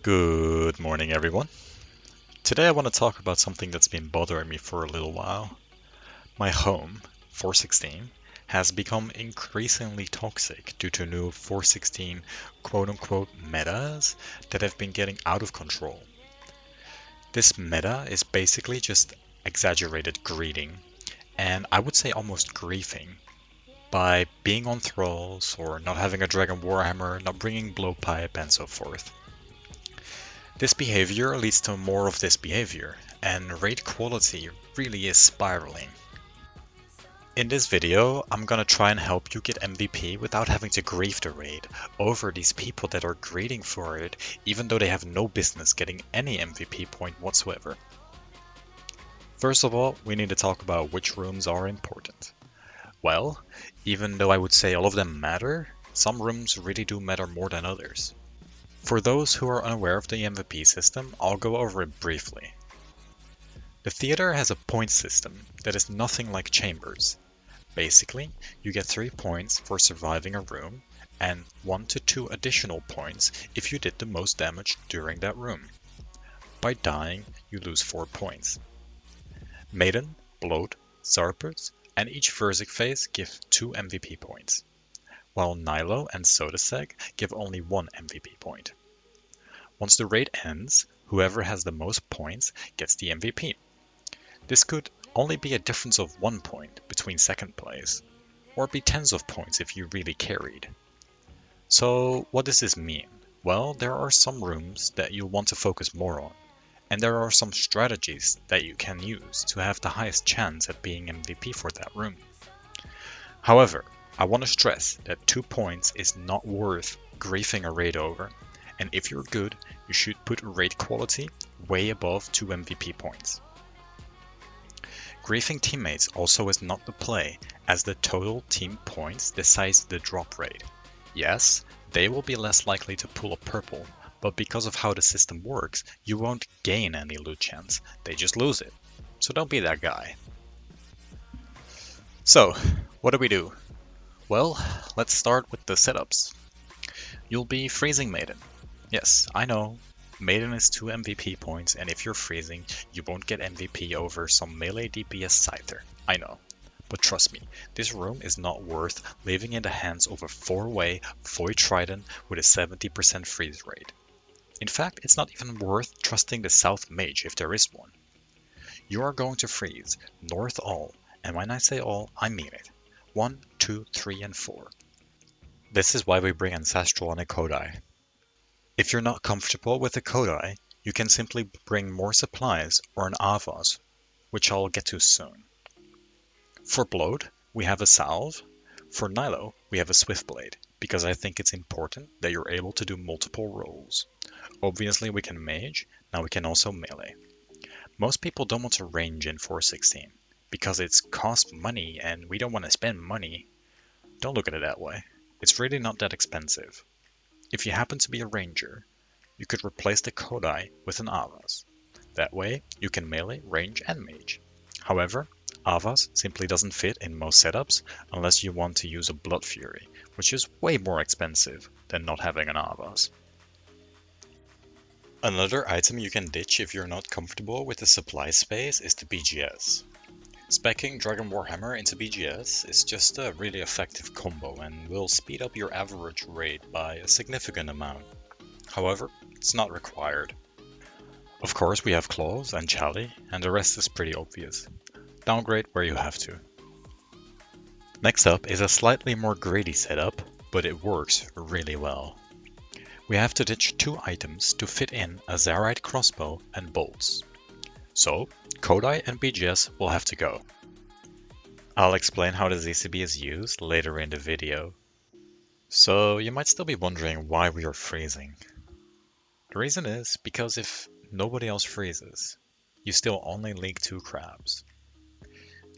Good morning, everyone. Today I want to talk about something that's been bothering me for a little while. My home, 416, has become increasingly toxic due to new 416 quote unquote metas that have been getting out of control. This meta is basically just exaggerated greeting, and I would say almost griefing, by being on thralls or not having a dragon warhammer, not bringing blowpipe, and so forth. This behavior leads to more of this behavior, and raid quality really is spiraling. In this video, I'm gonna try and help you get MVP without having to grief the raid over these people that are greeting for it, even though they have no business getting any MVP point whatsoever. First of all, we need to talk about which rooms are important. Well, even though I would say all of them matter, some rooms really do matter more than others. For those who are unaware of the MVP system, I'll go over it briefly. The theater has a point system that is nothing like chambers. Basically, you get 3 points for surviving a room, and 1 to 2 additional points if you did the most damage during that room. By dying, you lose 4 points. Maiden, Bloat, Zorpus, and each Verzik phase give 2 MVP points, while Nylo and Sodaseg give only 1 MVP point. Once the raid ends, whoever has the most points gets the MVP. This could only be a difference of 1 point between second place, or be tens of points if you really carried. So what does this mean? Well, there are some rooms that you'll want to focus more on, and there are some strategies that you can use to have the highest chance at being MVP for that room. However, I want to stress that 2 points is not worth griefing a raid over, and if you're good, you should put raid quality way above 2 MVP points. Griefing teammates also is not the play, as the total team points decides the drop rate. Yes, they will be less likely to pull a purple, but because of how the system works, you won't gain any loot chance, they just lose it. So don't be that guy. So, what do we do? Well, let's start with the setups. You'll be freezing Maiden. Yes, I know, Maiden is 2 MVP points, and if you're freezing, you won't get MVP over some melee DPS Scyther. I know. But trust me, this room is not worth leaving in the hands of a 4-way Void Trident with a 70% freeze rate. In fact, it's not even worth trusting the South Mage if there is one. You are going to freeze North all, and when I say all, I mean it. 1, 2, 3, and 4. This is why we bring Ancestral and a Kodai. If you're not comfortable with a Kodai, you can simply bring more supplies or an Avos, which I'll get to soon. For Bloat, we have a Salve. For Nylo, we have a Swiftblade, because I think it's important that you're able to do multiple roles. Obviously we can mage, now we can also melee. Most people don't want to range in 416, because it's cost money and we don't want to spend money. Don't look at it that way. It's really not that expensive. If you happen to be a ranger, you could replace the Kodai with an Avas. That way, you can melee, range, and mage. However, Avas simply doesn't fit in most setups unless you want to use a Blood Fury, which is way more expensive than not having an Avas. Another item you can ditch if you're not comfortable with the supply space is the BGS. Speccing Dragon Warhammer into BGS is just a really effective combo and will speed up your average raid by a significant amount. However, it's not required. Of course we have Claws and Chali, and the rest is pretty obvious. Downgrade where you have to. Next up is a slightly more greedy setup, but it works really well. We have to ditch 2 items to fit in a Zarite crossbow and bolts. So, Kodai and BGS will have to go. I'll explain how the ZCB is used later in the video. So you might still be wondering why we are freezing. The reason is because if nobody else freezes, you still only leak 2 crabs.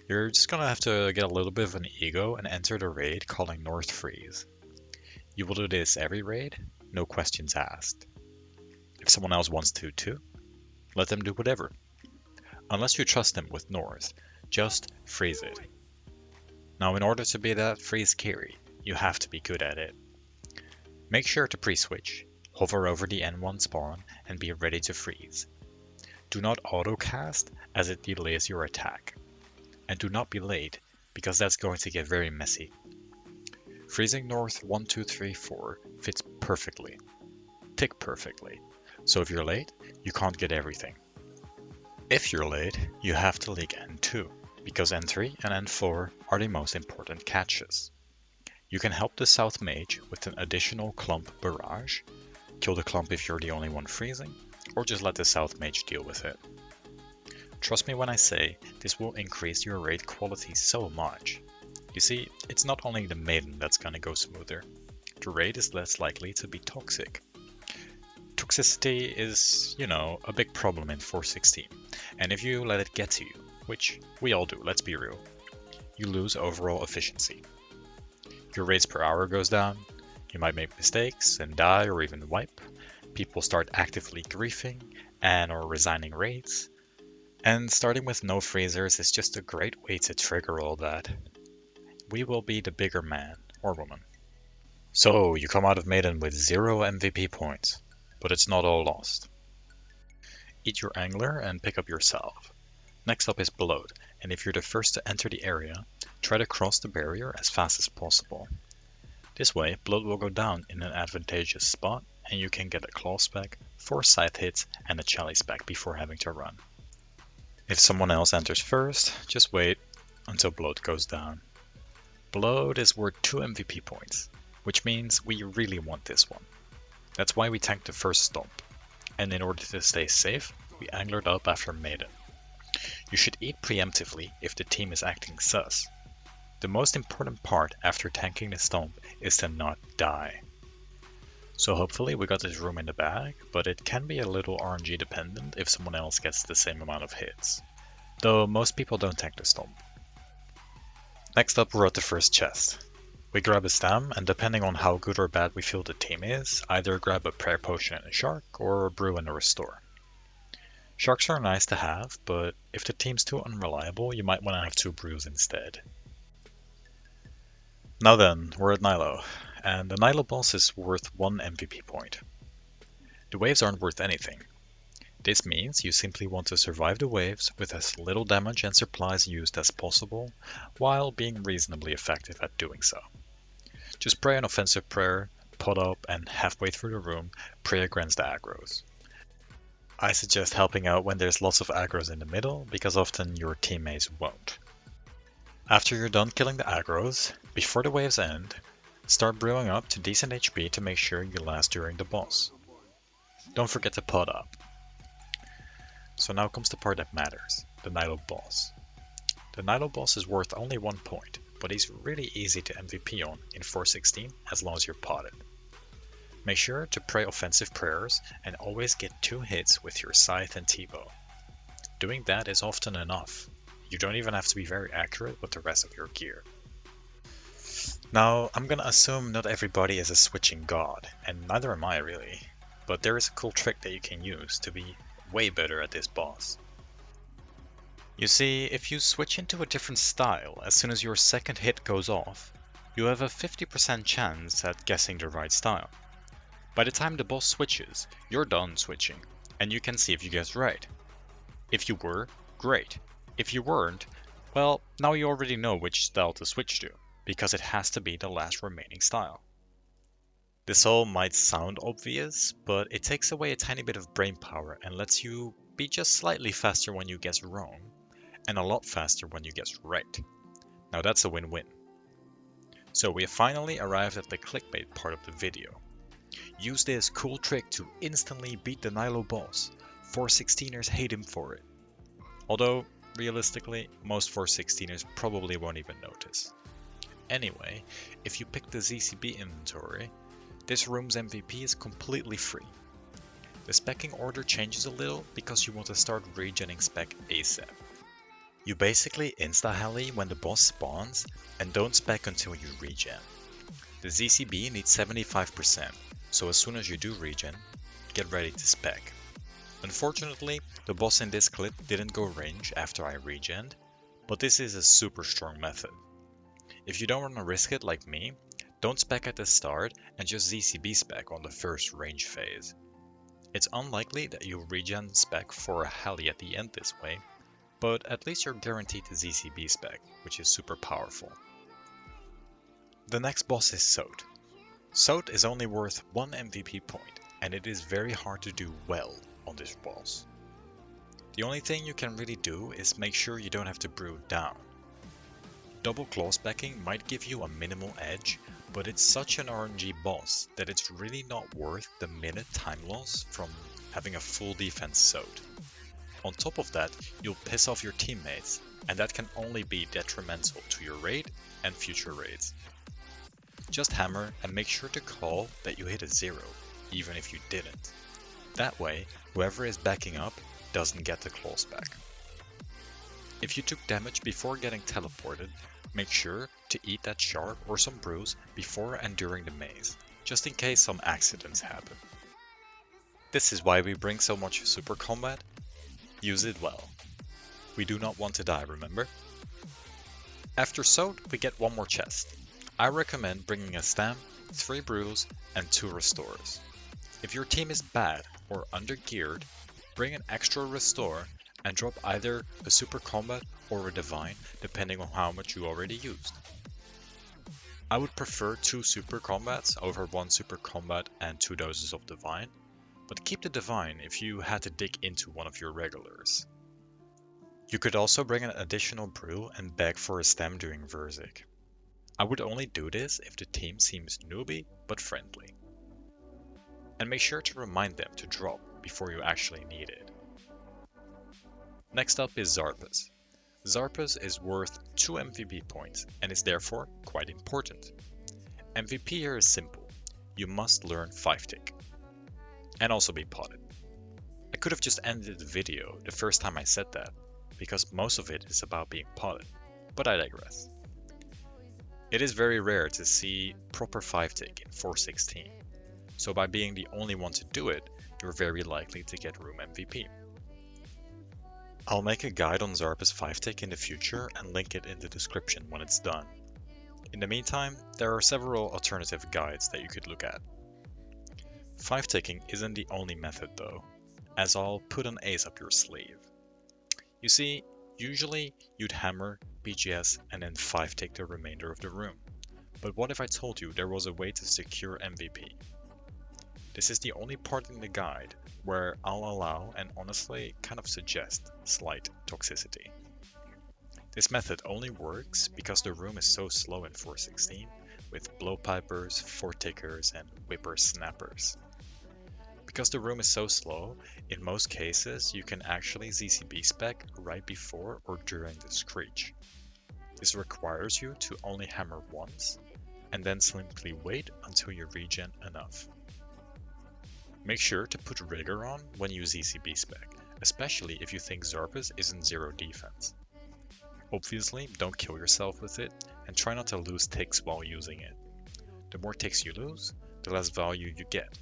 You're just gonna have to get a little bit of an ego and enter the raid calling North Freeze. You will do this every raid, no questions asked. If someone else wants to too, let them do whatever. Unless you trust them with North, just freeze it. Now in order to be that freeze carry, you have to be good at it. Make sure to pre-switch, hover over the N1 spawn and be ready to freeze. Do not auto-cast as it delays your attack. And do not be late, because that's going to get very messy. Freezing North 1, 2, 3, 4 fits perfectly. Tick perfectly. So if you're late, you can't get everything. If you're late, you have to leak N2, because N3 and N4 are the most important catches. You can help the South Mage with an additional clump barrage, kill the clump if you're the only one freezing, or just let the South Mage deal with it. Trust me when I say this will increase your raid quality so much. You see, it's not only the Maiden that's gonna go smoother, the raid is less likely to be toxic. Toxicity is, a big problem in 4.16, and if you let it get to you, which we all do, let's be real, you lose overall efficiency. Your raids per hour goes down, you might make mistakes and die or even wipe, people start actively griefing and or resigning raids, and starting with no freezers is just a great way to trigger all that. We will be the bigger man or woman. So you come out of Maiden with 0 MVP points, but it's not all lost. Eat your angler and pick up your salve. Next up is bloat, and if you're the first to enter the area, try to cross the barrier as fast as possible. This way, bloat will go down in an advantageous spot, and you can get a claw spec, 4 scythe hits, and a chalice spec before having to run. If someone else enters first, just wait until bloat goes down. Bloat is worth 2 MVP points, which means we really want this one. That's why we tanked the first stomp, and in order to stay safe, we anglered up after Maiden. You should eat preemptively if the team is acting sus. The most important part after tanking the stomp is to not die. So hopefully we got this room in the bag, but it can be a little RNG dependent if someone else gets the same amount of hits. Though most people don't tank the stomp. Next up we're at the first chest. We grab a stam, and depending on how good or bad we feel the team is, either grab a prayer potion and a shark, or a brew and a restore. Sharks are nice to have, but if the team's too unreliable, you might want to have 2 brews instead. Now then, we're at Nylo, and the Nylo boss is worth 1 MVP point. The waves aren't worth anything. This means you simply want to survive the waves with as little damage and supplies used as possible, while being reasonably effective at doing so. Just pray an offensive prayer, pot up, and halfway through the room, pray against the aggros. I suggest helping out when there's lots of aggros in the middle, because often your teammates won't. After you're done killing the aggros, before the waves end, start brewing up to decent HP to make sure you last during the boss. Don't forget to pot up. So now comes the part that matters, the Nylo boss. The Nylo boss is worth only 1 point, but he's really easy to MVP on in 4.16 as long as you're potted. Make sure to pray offensive prayers and always get 2 hits with your scythe and T-bow. Doing that is often enough. You don't even have to be very accurate with the rest of your gear. Now, I'm gonna assume not everybody is a switching god, and neither am I really, but there is a cool trick that you can use to be way better at this boss. You see, if you switch into a different style as soon as your second hit goes off, you have a 50% chance at guessing the right style. By the time the boss switches, you're done switching, and you can see if you guessed right. If you were, great. If you weren't, well, now you already know which style to switch to, because it has to be the last remaining style. This all might sound obvious, but it takes away a tiny bit of brain power and lets you be just slightly faster when you guess wrong, and a lot faster when you guess right. Now that's a win-win. So we have finally arrived at the clickbait part of the video. Use this cool trick to instantly beat the Nylo boss. 4.16ers hate him for it. Although, realistically, most 4.16ers probably won't even notice. Anyway, if you pick the ZCB inventory, this room's MVP is completely free. The specking order changes a little because you want to start regenning spec ASAP. You basically insta-hally when the boss spawns and don't spec until you regen. The ZCB needs 75%, so as soon as you do regen, get ready to spec. Unfortunately, the boss in this clip didn't go range after I regened, but this is a super strong method. If you don't want to risk it like me, Don't spec at the start and just ZCB spec on the first range phase. It's unlikely that you'll regen spec for a heli at the end this way, but at least you're guaranteed the ZCB spec, which is super powerful. The next boss is Sot. Sot is only worth 1 MVP point, and it is very hard to do well on this boss. The only thing you can really do is make sure you don't have to brew down. Double claw specking might give you a minimal edge, but it's such an RNG boss that it's really not worth the minute time loss from having a full defense Sot. On top of that, you'll piss off your teammates, and that can only be detrimental to your raid and future raids. Just hammer and make sure to call that you hit a 0, even if you didn't. That way, whoever is backing up doesn't get the claws back. If you took damage before getting teleported, make sure to eat that shard or some brews before and during the maze, just in case some accidents happen. This is why we bring so much super combat. Use it well. We do not want to die, remember? After Sot, we get one more chest. I recommend bringing a stam, 3 brews, and 2 restores. If your team is bad or under-geared, bring an extra restore and drop either a super combat or a divine, depending on how much you already used. I would prefer 2 super combats over 1 super combat and 2 doses of divine, but keep the divine if you had to dig into one of your regulars. You could also bring an additional brew and beg for a stem during Verzik. I would only do this if the team seems newbie but friendly. And make sure to remind them to drop before you actually need it. Next up is Zorpus. Zorpus is worth 2 MVP points and is therefore quite important. MVP here is simple. You must learn 5-tick. And also be potted. I could have just ended the video the first time I said that, because most of it is about being potted, but I digress. It is very rare to see proper 5-tick in 4.16, so by being the only one to do it, you're very likely to get room MVP. I'll make a guide on Zorpus 5-tick in the future and link it in the description when it's done. In the meantime, there are several alternative guides that you could look at. 5-ticking isn't the only method though, as I'll put an ace up your sleeve. You see, usually you'd hammer, BGS, and then 5-tick the remainder of the room. But what if I told you there was a way to secure MVP? This is the only part in the guide where I'll allow and honestly kind of suggest slight toxicity. This method only works because the room is so slow in 4.16 with blowpipers, 4-tickers, and whipper-snappers. Because the room is so slow, in most cases you can actually ZCB spec right before or during the screech. This requires you to only hammer once, and then simply wait until you regen enough. Make sure to put rigor on when you ZCB spec, especially if you think Zorpus isn't 0 defense. Obviously, don't kill yourself with it, and try not to lose ticks while using it. The more ticks you lose, the less value you get.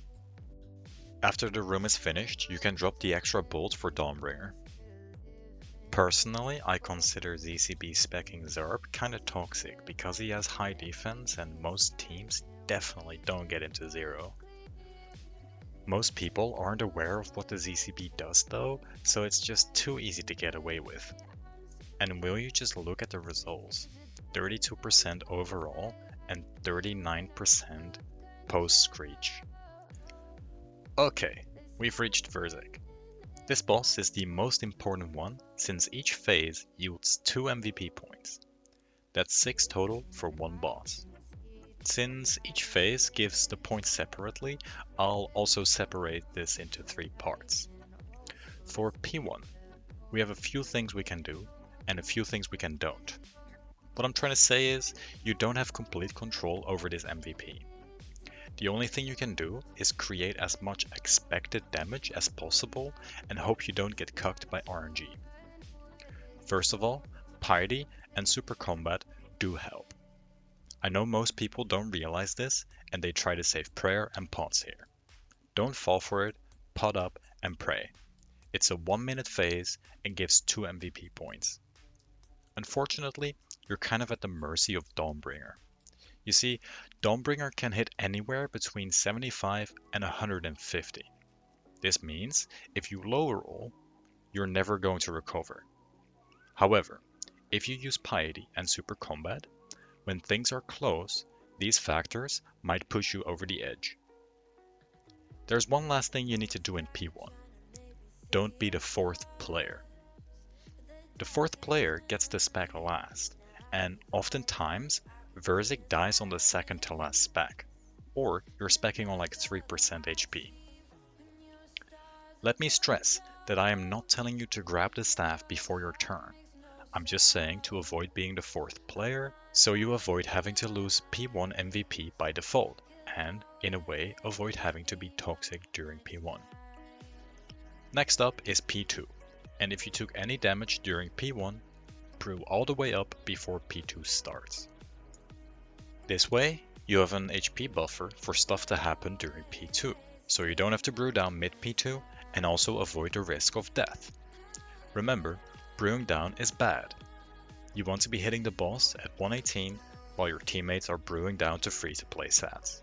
After the room is finished, you can drop the extra bolt for Dawnbringer. Personally, I consider ZCB specking Zerp kinda toxic because he has high defense and most teams definitely don't get into 0. Most people aren't aware of what the ZCB does though, so it's just too easy to get away with. And will you just look at the results? 32% overall and 39% post-screech. Okay, we've reached Verzik. This boss is the most important one since each phase yields 2 MVP points. That's 6 total for one boss. Since each phase gives the points separately, I'll also separate this into 3 parts. For P1, we have a few things we can do and a few things we don't. What I'm trying to say is, you don't have complete control over this MVP. The only thing you can do is create as much expected damage as possible and hope you don't get cucked by RNG. First of all, Piety and Super Combat do help. I know most people don't realize this and they try to save prayer and pots here. Don't fall for it, pot up and pray. It's a 1-minute phase and gives 2 MVP points. Unfortunately, you're kind of at the mercy of Dawnbringer. You see, Dawnbringer can hit anywhere between 75 and 150. This means if you low roll, you're never going to recover. However, if you use Piety and Super Combat, when things are close, these factors might push you over the edge. There's one last thing you need to do in P1. Don't be the fourth player. The fourth player gets the spec last, and oftentimes, Verzik dies on the second to last spec, or you're specking on like 3% HP. Let me stress that I am not telling you to grab the staff before your turn. I'm just saying to avoid being the fourth player, so you avoid having to lose P1 MVP by default, and, in a way, avoid having to be toxic during P1. Next up is P2, and if you took any damage during P1, brew all the way up before P2 starts. This way, you have an HP buffer for stuff to happen during P2, so you don't have to brew down mid P2 and also avoid the risk of death. Remember, brewing down is bad. You want to be hitting the boss at 118 while your teammates are brewing down to free-to-play stats.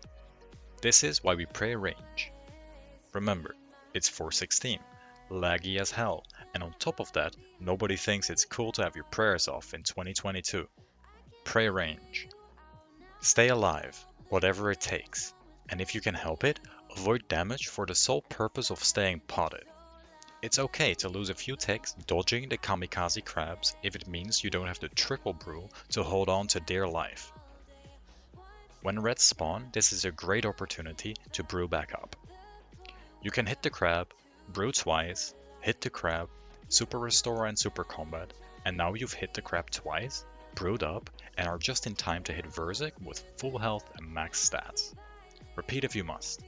This is why we pray range. Remember, it's 416, laggy as hell, and on top of that, nobody thinks it's cool to have your prayers off in 2022. Pray range. Stay alive, whatever it takes, and if you can help it, avoid damage for the sole purpose of staying potted. It's okay to lose a few ticks dodging the kamikaze crabs if it means you don't have to triple brew to hold on to dear life. When reds spawn, this is a great opportunity to brew back up. You can hit the crab, brew twice, hit the crab, super restore and super combat, and now you've hit the crab twice, brewed up, and are just in time to hit Verzik with full health and max stats. Repeat if you must.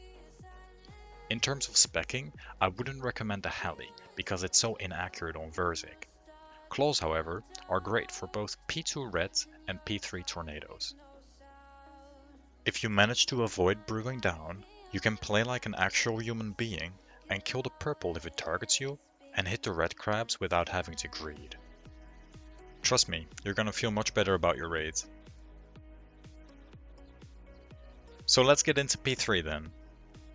In terms of specking, I wouldn't recommend the Heli because it's so inaccurate on Verzik. Claws, however, are great for both P2 Reds and P3 Tornadoes. If you manage to avoid brewing down, you can play like an actual human being and kill the purple if it targets you, and hit the red crabs without having to greed. Trust me, you're gonna feel much better about your raids. So let's get into P3 then.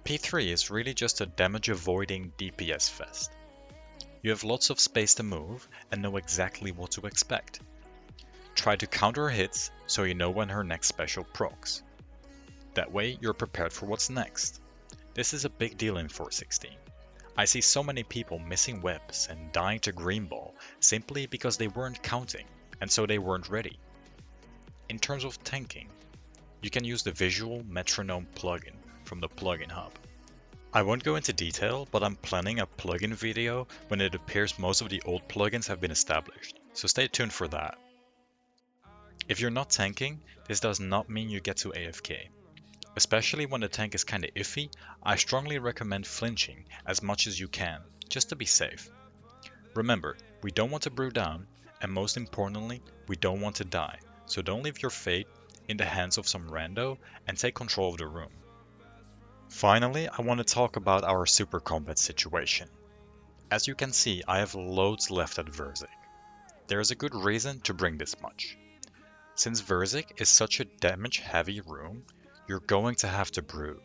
P3 is really just a damage avoiding DPS fest. You have lots of space to move and know exactly what to expect. Try to counter hits so you know when her next special procs. That way you're prepared for what's next. This is a big deal in 416. I see so many people missing webs and dying to greenball simply because they weren't counting and so they weren't ready. In terms of tanking, you can use the visual metronome plugin from the plugin hub. I won't go into detail, but I'm planning a plugin video when it appears most of the old plugins have been established, so stay tuned for that. If you're not tanking, this does not mean you get to AFK. Especially when the tank is kinda iffy, I strongly recommend flinching as much as you can, just to be safe. Remember, we don't want to brew down, and most importantly, we don't want to die, so don't leave your fate in the hands of some rando and take control of the room. Finally, I want to talk about our super combat situation. As you can see, I have loads left at Verzik. There is a good reason to bring this much. Since Verzik is such a damage heavy room, you're going to have to brew.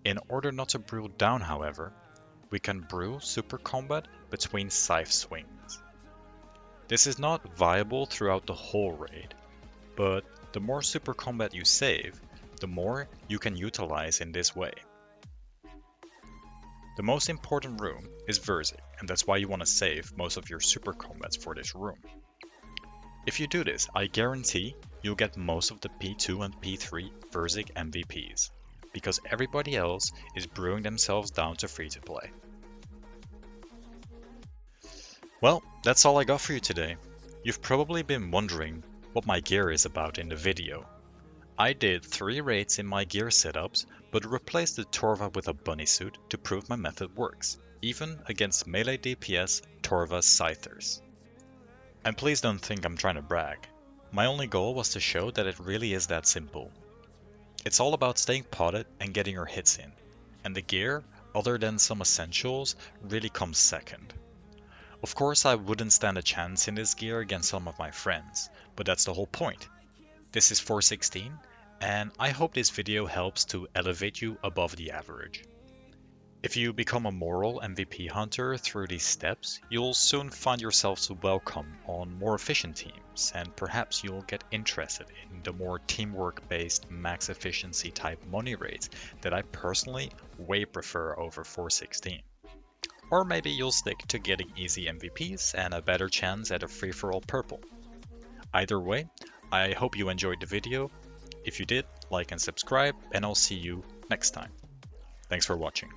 In order not to brew down, however, we can brew super combat between scythe swings. This is not viable throughout the whole raid, but the more super combat you save, the more you can utilize in this way. The most important room is Verzik, and that's why you want to save most of your super combats for this room. If you do this, I guarantee you'll get most of the P2 and P3 Verzik MVPs, because everybody else is brewing themselves down to free to play. Well, that's all I got for you today. You've probably been wondering what my gear is about in the video. I did 3 raids in my gear setups, but replaced the Torva with a bunny suit to prove my method works, even against melee DPS Torva Scythers. And please don't think I'm trying to brag. My only goal was to show that it really is that simple. It's all about staying potted and getting your hits in, and the gear, other than some essentials, really comes second. Of course I wouldn't stand a chance in this gear against some of my friends, but that's the whole point. This is 416, and I hope this video helps to elevate you above the average. If you become a moral MVP hunter through these steps, you'll soon find yourselves welcome on more efficient teams, and perhaps you'll get interested in the more teamwork-based max efficiency type money raids that I personally way prefer over 416. Or maybe you'll stick to getting easy MVPs and a better chance at a free-for-all purple. Either way, I hope you enjoyed the video. If you did, like and subscribe, and I'll see you next time. Thanks for watching.